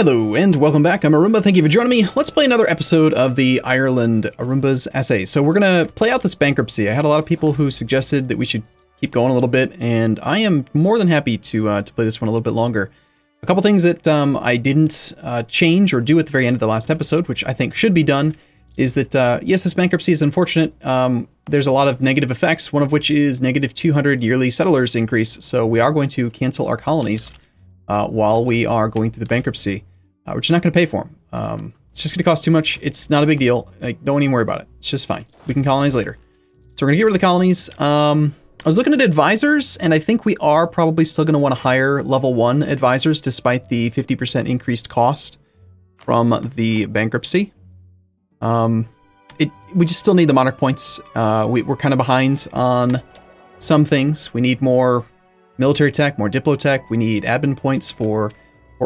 Hello and welcome back. I'm Arumba. Thank you for joining me. Let's play another episode of the Ireland Arumba's Assay. So we're going to play out this bankruptcy. I had a lot of people who suggested that we should keep going a little bit, and I am more than happy to play this one a little bit longer. A couple things that I didn't change or do at the very end of the last episode, which I think should be done, is that, yes, this bankruptcy is unfortunate. There's a lot of negative effects, one of which is negative 200 yearly settlers increase. So we are going to cancel our colonies while we are going through the bankruptcy. We're just not going to pay for them. It's just going to cost too much. It's not a big deal. Like, don't even worry about it. It's just fine. We can colonize later. So we're going to get rid of the colonies. I was looking at advisors, and I think we are probably still going to want to hire level 1 advisors despite the 50% increased cost from the bankruptcy. We just still need the monarch points. We're kind of behind on some things. We need more military tech, more diplo tech. We need admin points for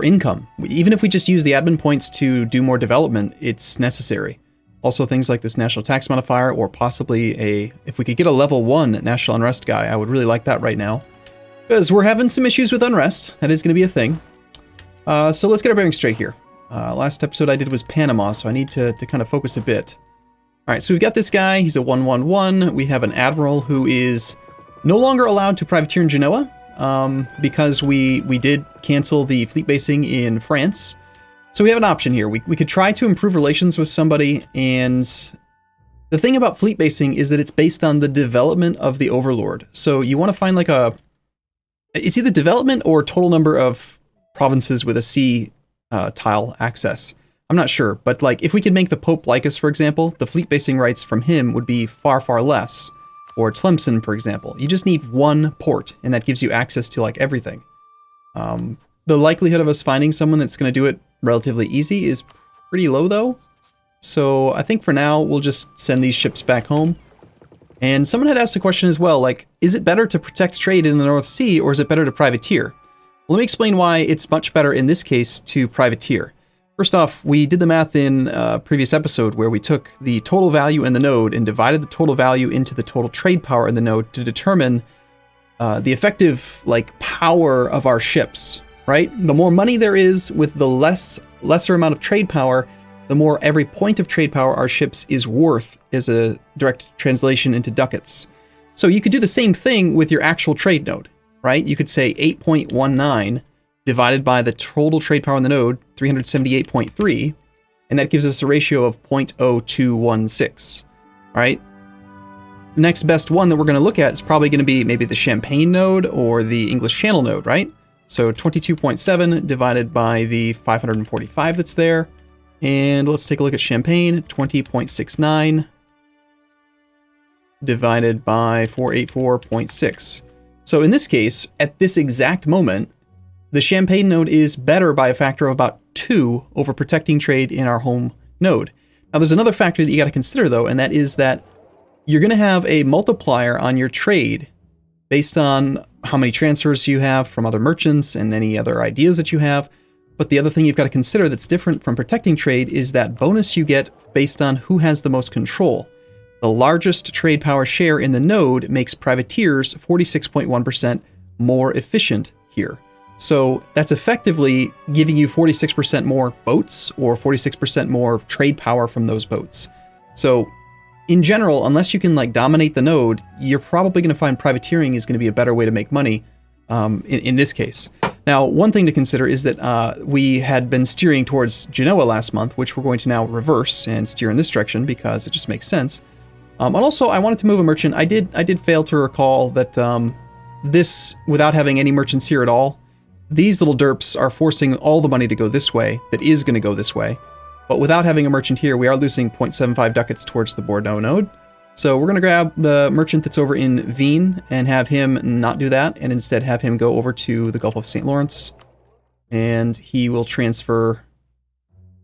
income. Even if we just use the admin points to do more development, it's necessary. Also things like this national tax modifier, or possibly if we could get a level 1 national unrest guy, I would really like that right now. Because we're having some issues with unrest. That is going to be a thing. So let's get our bearings straight here. Last episode I did was Panama, so I need to kind of focus a bit. Alright, so we've got this guy. He's a 1-1-1. We have an admiral who is no longer allowed to privateer in Genoa. Because we did cancel the fleet basing in France. So we have an option here. We could try to improve relations with somebody, and the thing about fleet basing is that it's based on the development of the overlord. So you want to find like it's either development or total number of provinces with a sea tile access. I'm not sure, but like if we could make the Pope like us, for example, the fleet basing rights from him would be far, far less. Or Tlemcen, for example. You just need one port, and that gives you access to, like, everything. The likelihood of us finding someone that's going to do it relatively easy is pretty low, though. So I think for now, we'll just send these ships back home. And someone had asked a question as well, like, is it better to protect trade in the North Sea, or is it better to privateer? Well, let me explain why it's much better in this case to privateer. First off, we did the math in a previous episode where we took the total value in the node and divided the total value into the total trade power in the node to determine the effective power of our ships, right? The more money there is with the lesser amount of trade power, the more every point of trade power our ships is worth as a direct translation into ducats. So you could do the same thing with your actual trade node, right? You could say 8.19 divided by the total trade power in the node, 378.3, and that gives us a ratio of 0.0216, right? The next best one that we're going to look at is probably going to be maybe the Champagne node or the English Channel node, right? So 22.7 divided by the 545 that's there, and let's take a look at Champagne, 20.69 divided by 484.6. So in this case, at this exact moment, the Champagne node is better by a factor of about 2 over protecting trade in our home node. Now, there's another factor that you got to consider, though, and that is that you're going to have a multiplier on your trade based on how many transfers you have from other merchants and any other ideas that you have. But the other thing you've got to consider that's different from protecting trade is that bonus you get based on who has the most control. The largest trade power share in the node makes privateers 46.1% more efficient here. So that's effectively giving you 46% more boats or 46% more trade power from those boats. So in general, unless you can dominate the node, you're probably going to find privateering is going to be a better way to make money in this case. Now, one thing to consider is that we had been steering towards Genoa last month, which we're going to now reverse and steer in this direction because it just makes sense. And also, I wanted to move a merchant. I did fail to recall that this, without having any merchants here at all, these little derps are forcing all the money to go this way, that is going to go this way. But without having a merchant here, we are losing 0.75 ducats towards the Bordeaux node. So we're going to grab the merchant that's over in Wien and have him not do that, and instead have him go over to the Gulf of St. Lawrence. And he will transfer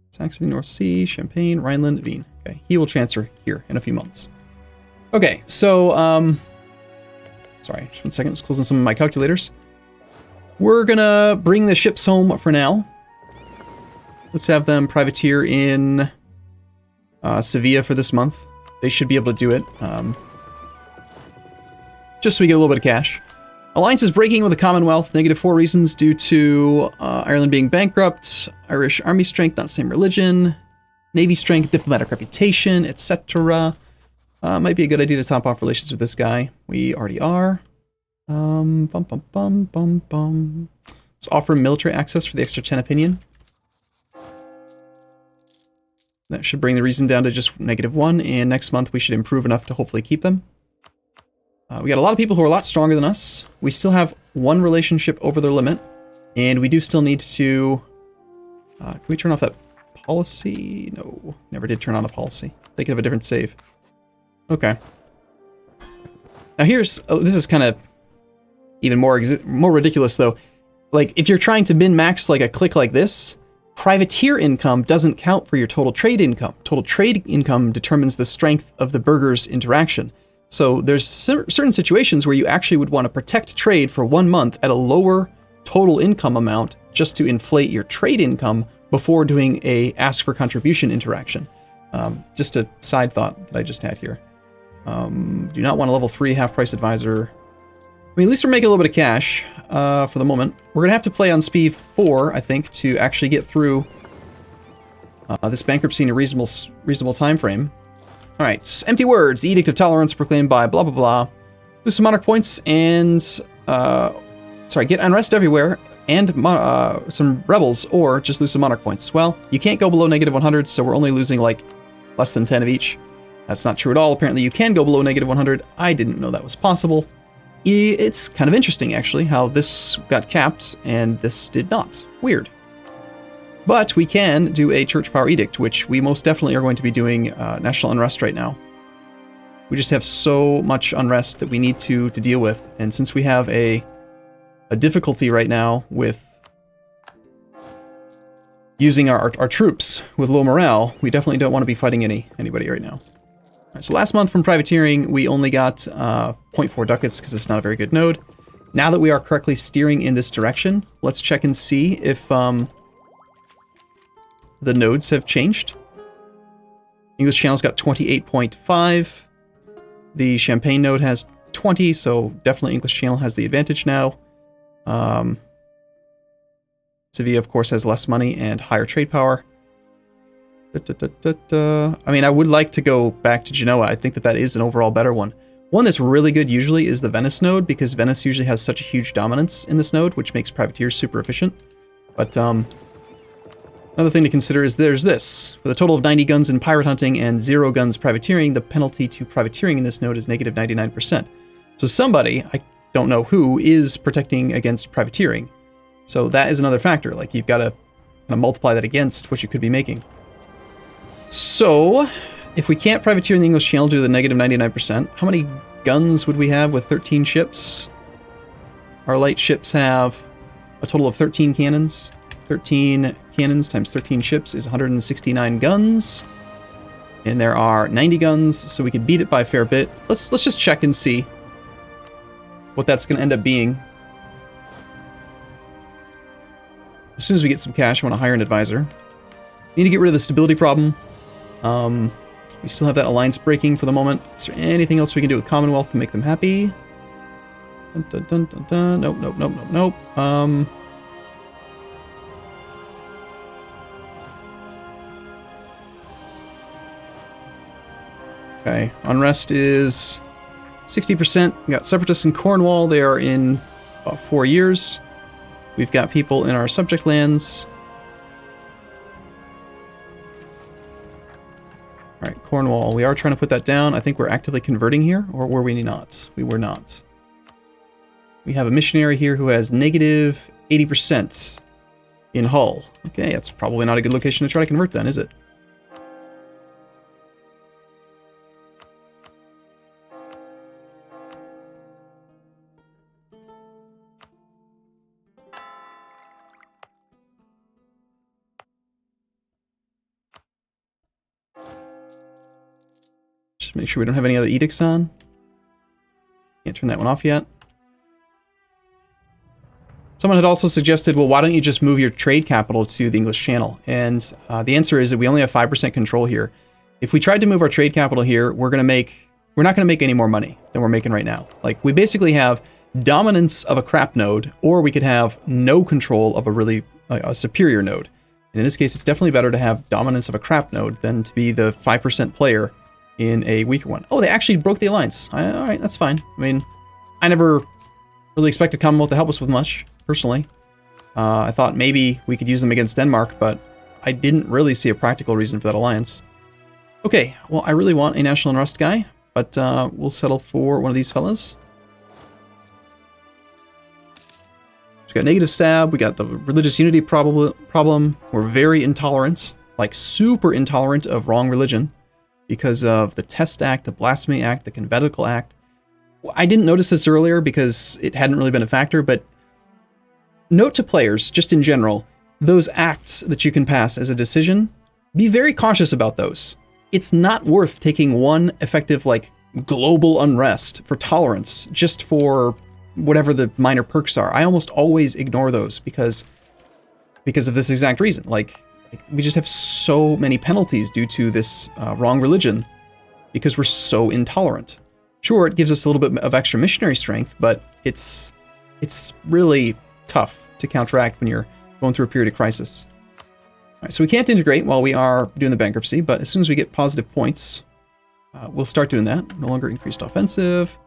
Saxony, North Sea, Champagne, Rhineland, Wien. Okay, he will transfer here in a few months. Okay, so, sorry, just 1 second, just closing some of my calculators. We're gonna bring the ships home for now. Let's have them privateer in Sevilla for this month. They should be able to do it. Just so we get a little bit of cash. Alliance is breaking with the Commonwealth. -4 reasons due to Ireland being bankrupt, Irish army strength, not same religion, navy strength, diplomatic reputation, etc. Might be a good idea to top off relations with this guy. We already are. Let's offer military access for the extra 10 opinion. That should bring the reason down to just -1, and next month we should improve enough to hopefully keep them. We got a lot of people who are a lot stronger than us. We still have one relationship over their limit, and we do still need to... can we turn off that policy? No, never did turn on a policy. Thinking of a different save. Okay. Now here's... oh, this is kind of even more ridiculous, though. Like, if you're trying to min-max like a click like this, privateer income doesn't count for your total trade income. Total trade income determines the strength of the burghers' interaction. So there's certain situations where you actually would want to protect trade for 1 month at a lower total income amount just to inflate your trade income before doing a ask for contribution interaction. Just a side thought that I just had here. Do not want a level 3 half-price advisor. I mean, at least we're making a little bit of cash for the moment. We're going to have to play on speed 4, I think, to actually get through this bankruptcy in a reasonable time frame. All right, empty words. The Edict of Tolerance proclaimed by blah, blah, blah. Lose some monarch points and... get unrest everywhere and some rebels, or just lose some monarch points. Well, you can't go below -100, so we're only losing, like, less than 10 of each. That's not true at all. Apparently you can go below -100. I didn't know that was possible. It's kind of interesting, actually, how this got capped and this did not. Weird. But we can do a church power edict, which we most definitely are going to be doing national unrest right now. We just have so much unrest that we need to deal with. And since we have a difficulty right now with using our troops with low morale, we definitely don't want to be fighting anybody right now. All right, so last month from privateering, we only got 0.4 ducats because it's not a very good node. Now that we are correctly steering in this direction, let's check and see if the nodes have changed. English Channel's got 28.5. The Champagne node has 20, so definitely English Channel has the advantage now. Sevilla, of course, has less money and higher trade power. I mean, I would like to go back to Genoa. I think that is an overall better one. One that's really good usually is the Venice node, because Venice usually has such a huge dominance in this node, which makes privateers super efficient. But another thing to consider is there's this. With a total of 90 guns in pirate hunting and 0 guns privateering, the penalty to privateering in this node is -99%. So somebody, I don't know who, is protecting against privateering. So that is another factor. Like, you've got to kind of multiply that against what you could be making. So, if we can't privateer in the English Channel due to the -99%, how many guns would we have with 13 ships? Our light ships have a total of 13 cannons. 13 cannons times 13 ships is 169 guns. And there are 90 guns, so we could beat it by a fair bit. Let's just check and see what that's going to end up being. As soon as we get some cash, I want to hire an advisor. Need to get rid of the stability problem. We still have that alliance breaking for the moment. Is there anything else we can do with Commonwealth to make them happy? Dun, dun, dun, dun, dun. Nope, nope, nope, nope, nope. Okay, unrest is 60%. We got separatists in Cornwall. They are in about 4 years. We've got people in our subject lands. All right, Cornwall. We are trying to put that down. I think we're actively converting here, or were we not? We were not. We have a missionary here who has -80% in Hull. Okay, that's probably not a good location to try to convert then, is it? Just make sure we don't have any other edicts on. Can't turn that one off yet. Someone had also suggested, well, why don't you just move your trade capital to the English Channel? And the answer is that we only have 5% control here. If we tried to move our trade capital here, we're not going to make any more money than we're making right now. Like, we basically have dominance of a crap node, or we could have no control of a really a superior node. And in this case, it's definitely better to have dominance of a crap node than to be the 5% player in a weaker one. Oh, they actually broke the alliance. All right, that's fine. I mean, I never really expected Commonwealth to help us with much, personally. I thought maybe we could use them against Denmark, but I didn't really see a practical reason for that alliance. Okay, well, I really want a national unrest guy, but we'll settle for one of these fellas. We got negative stab, we got the religious unity problem. We're very intolerant, like super intolerant of wrong religion because of the Test Act, the Blasphemy Act, the Conventicle Act. I didn't notice this earlier because it hadn't really been a factor, but note to players, just in general, those acts that you can pass as a decision, be very cautious about those. It's not worth taking one effective, like, global unrest for tolerance just for whatever the minor perks are. I almost always ignore those because of this exact reason. Like we just have so many penalties due to this wrong religion because we're so intolerant. Sure, it gives us a little bit of extra missionary strength, but it's really tough to counteract when you're going through a period of crisis. All right, so we can't integrate while we are doing the bankruptcy, but as soon as we get positive points, we'll start doing that. No longer increased offensive.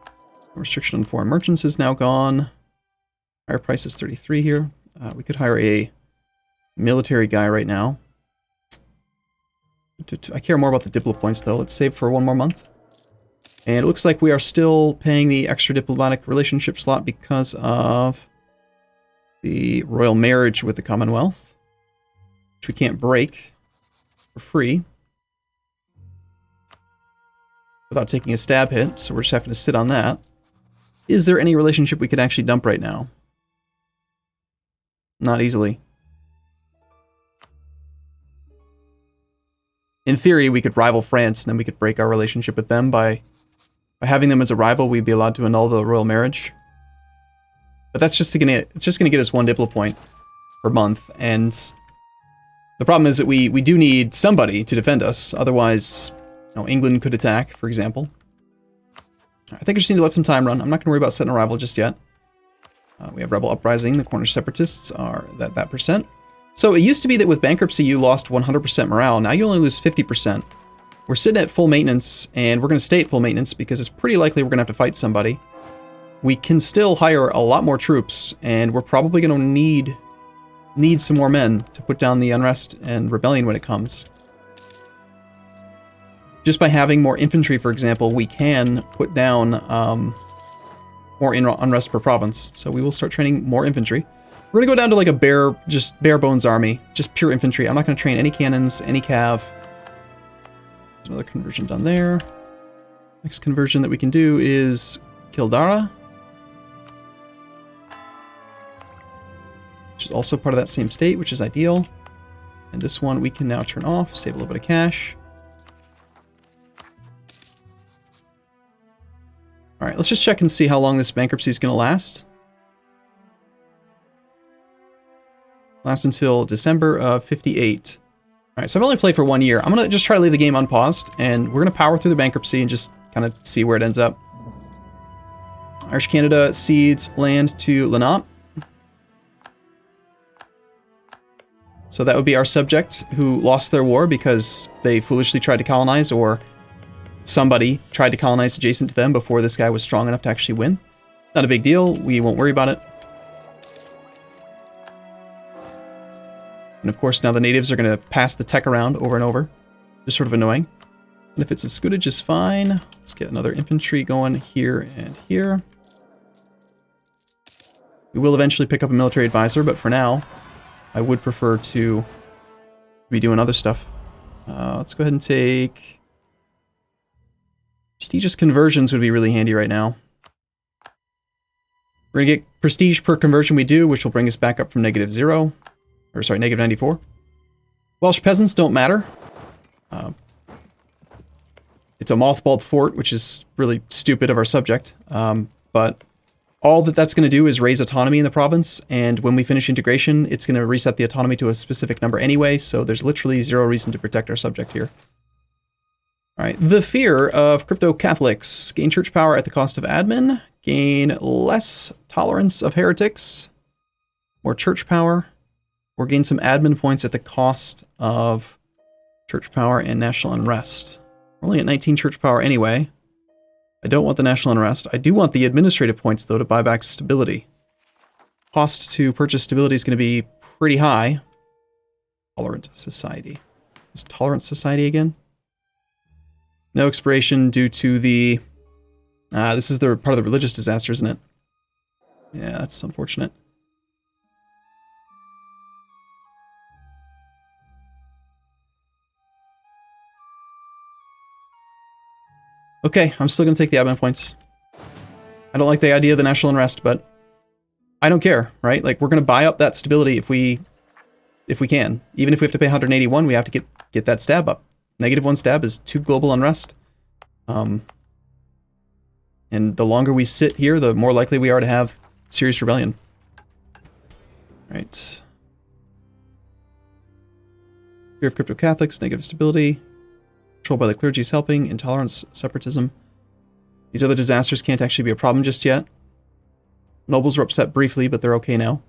Restriction on foreign merchants is now gone. Higher price is 33 here. We could hire a military guy right now. I care more about the diplo points though. Let's save for one more month. And it looks like we are still paying the extra diplomatic relationship slot because of the royal marriage with the Commonwealth, which we can't break for free without taking a stab hit, so we're just having to sit on that. Is there any relationship we could actually dump right now? Not easily. In theory, we could rival France, and then we could break our relationship with them by having them as a rival. We'd be allowed to annul the royal marriage. But that's just gonna get us one diplo point per month, and the problem is that we do need somebody to defend us. Otherwise, you know, England could attack, for example. I think I just need to let some time run. I'm not going to worry about setting a rival just yet. We have Rebel Uprising. The Cornish separatists are that percent. So it used to be that with bankruptcy, you lost 100% morale. Now you only lose 50%. We're sitting at full maintenance, and we're going to stay at full maintenance because it's pretty likely we're going to have to fight somebody. We can still hire a lot more troops, and we're probably going to need some more men to put down the unrest and rebellion when it comes. Just by having more infantry, for example, we can put down more unrest per province. So we will start training more infantry. We're going to go down to like a bare bones army, just pure infantry. I'm not going to train any cannons, any cav. There's another conversion done there. Next conversion that we can do is Kildara, which is also part of that same state, which is ideal. And this one we can now turn off, save a little bit of cash. All right, let's just check and see how long this bankruptcy is going to last. Lasts until December of 58. All right, so I've only played for 1 year. I'm going to just try to leave the game unpaused, and we're going to power through the bankruptcy and just kind of see where it ends up. Irish Canada cedes land to Lenape. So that would be our subject who lost their war because they foolishly tried to colonize, or somebody tried to colonize adjacent to them before this guy was strong enough to actually win. Not a big deal. We won't worry about it. And of course, now the natives are going to pass the tech around over and over. Just sort of annoying. Benefits of scutage is fine. Let's get another infantry going here and here. We will eventually pick up a military advisor, but for now, I would prefer to be doing other stuff. Let's go ahead and take... Prestigious conversions would be really handy right now. We're going to get prestige per conversion we do, which will bring us back up from -0. Or sorry, -94. Welsh peasants don't matter. It's a mothballed fort, which is really stupid of our subject. But all that's going to do is raise autonomy in the province, and when we finish integration, it's going to reset the autonomy to a specific number anyway, so there's literally zero reason to protect our subject here. All right, the fear of crypto Catholics. Gain church power at the cost of admin. gain less tolerance of heretics, more church power, or gain some admin points at the cost of church power and national unrest. We're only at 19 church power anyway. I don't want the national unrest. I do want the administrative points, though, to buy back stability. Cost to purchase stability is going to be pretty high. Tolerant society. Is tolerant society again? No expiration due to the... this is the part of the religious disaster, isn't it? Yeah, that's unfortunate. Okay, I'm still going to take the admin points. I don't like the idea of the national unrest, but I don't care, right? Like, we're going to buy up that stability if we can. Even if we have to pay 181, we have to get that stab up. -1 stab is 2 global unrest. And the longer we sit here, the more likely we are to have serious rebellion. Right. Fear of crypto-Catholics, negative stability. Controlled by the clergy is helping. Intolerance, separatism. These other disasters can't actually be a problem just yet. Nobles were upset briefly, but they're okay now.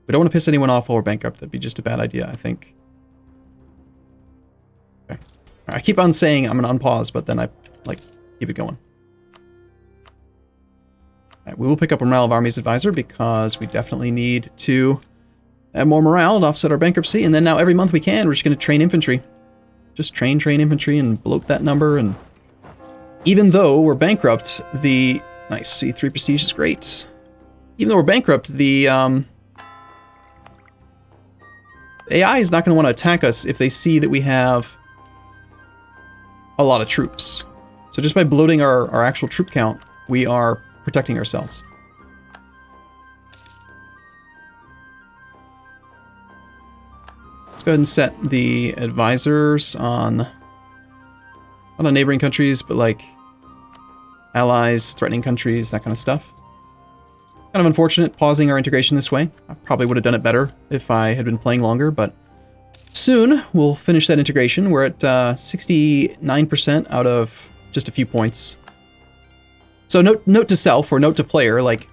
We don't want to piss anyone off while we're bankrupt. That'd be just a bad idea, I think. Okay. I keep on saying I'm going to unpause, but then I, keep it going. Alright, we will pick up a Morale of Armies Advisor because we definitely need to add more morale to offset our bankruptcy. And then now every month we can, we're just going to train infantry. Just train infantry and bloat that number. And even though we're bankrupt, the... Nice, C3 prestige is great. Even though we're bankrupt, the AI is not going to want to attack us if they see that we have a lot of troops. So just by bloating our actual troop count, we are protecting ourselves. Let's go ahead and set the advisors on, not on neighboring countries, but like allies, threatening countries, that kind of stuff. Kind of unfortunate pausing our integration this way. I probably would have done it better if I had been playing longer, but soon we'll finish that integration. We're at 69% out of just a few points. So note to self, or note to player, like,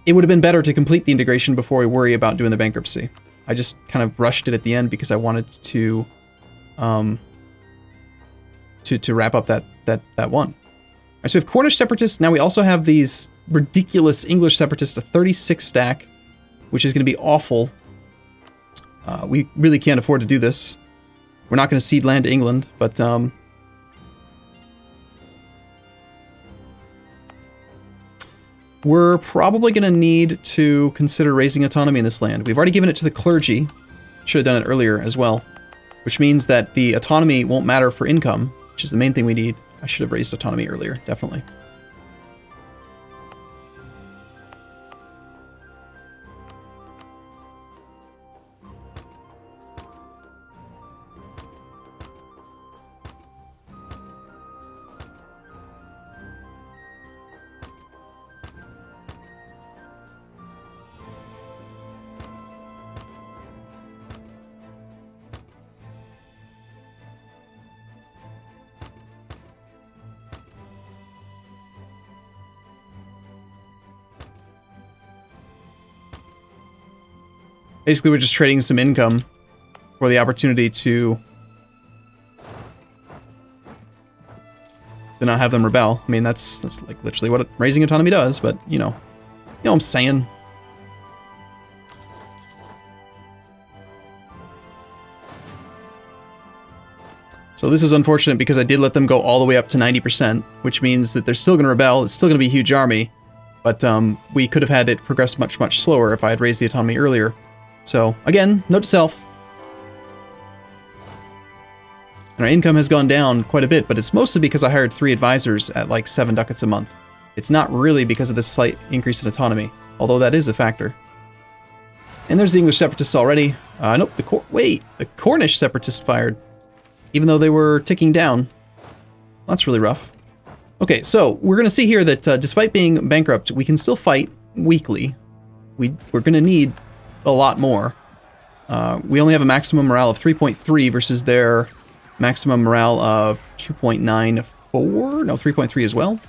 it would have been better to complete the integration before we worry about doing the bankruptcy. I just kind of rushed it at the end because I wanted to wrap up that one. All right, so we have Cornish separatists. Now we also have these ridiculous English separatists, a 36 stack, which is going to be awful. We really can't afford to do this. We're not going to cede land to England, but we're probably going to need to consider raising autonomy in this land. We've already given it to the clergy. Should have done it earlier as well, which means that the autonomy won't matter for income, which is the main thing we need. I should have raised autonomy earlier, definitely. Basically, we're just trading some income for the opportunity to not have them rebel. I mean, that's like literally what raising autonomy does, but you know what I'm saying. So this is unfortunate because I did let them go all the way up to 90%, which means that they're still going to rebel. It's still going to be a huge army, but we could have had it progress much, much slower if I had raised the autonomy earlier. So, again, note to self. And our income has gone down quite a bit, but it's mostly because I hired 3 advisors at like 7 ducats a month. It's not really because of this slight increase in autonomy, although that is a factor. And there's the English separatists already. Nope, the Cornish separatists fired, even though they were ticking down. That's really rough. Okay, so we're going to see here that despite being bankrupt, we can still fight weekly. We're going to need a lot more. We only have a maximum morale of 3.3 versus their maximum morale of 2.94? No, 3.3 as well.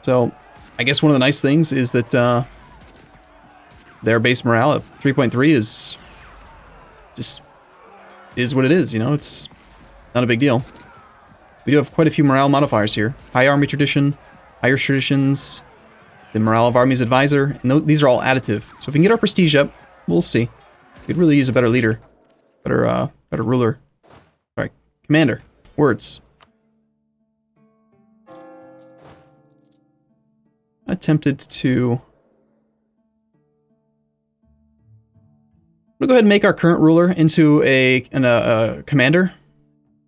So I guess one of the nice things is that their base morale at 3.3 is just is what it is, you know, it's not a big deal. We do have quite a few morale modifiers here. High army tradition, higher traditions, the morale of army's advisor, and these are all additive. So if we can get our prestige up, we'll see. We could really use a better leader, better ruler. All right, commander, words. I attempted to... I'm gonna go ahead and make our current ruler into a commander.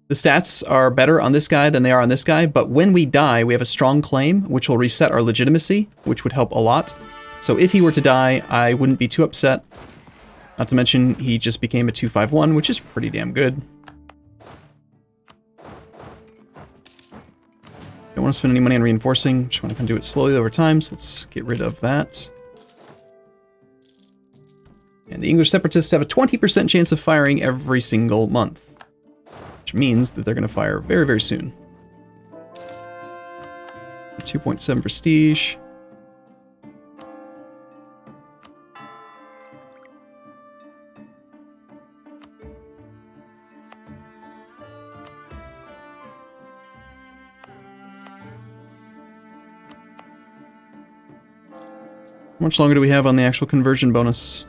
The stats are better on this guy than they are on this guy, but when we die, we have a strong claim, which will reset our legitimacy, which would help a lot. So if he were to die, I wouldn't be too upset. Not to mention, he just became a 251, which is pretty damn good. Don't want to spend any money on reinforcing, just want to kind of do it slowly over time, so let's get rid of that. And the English separatists have a 20% chance of firing every single month, which means that they're going to fire very, very soon. 2.7 prestige. How much longer do we have on the actual conversion bonus?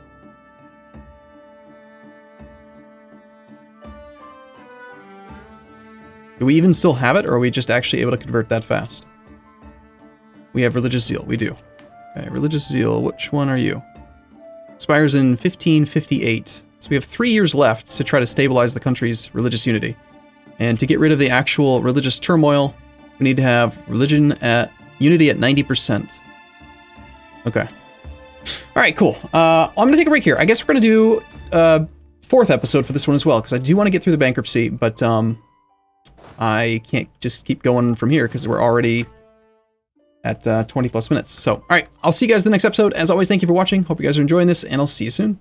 Do we even still have it, or are we just actually able to convert that fast? We have religious zeal, we do. Okay, religious zeal, which one are you? Expires in 1558. So we have 3 years left to try to stabilize the country's religious unity. And to get rid of the actual religious turmoil, we need to have unity at 90%. Okay. Alright, cool. I'm gonna take a break here. I guess we're gonna do a 4th episode for this one as well, because I do want to get through the bankruptcy, but I can't just keep going from here because we're already at 20 plus minutes. So, all right, I'll see you guys in the next episode. As always, thank you for watching. Hope you guys are enjoying this, and I'll see you soon.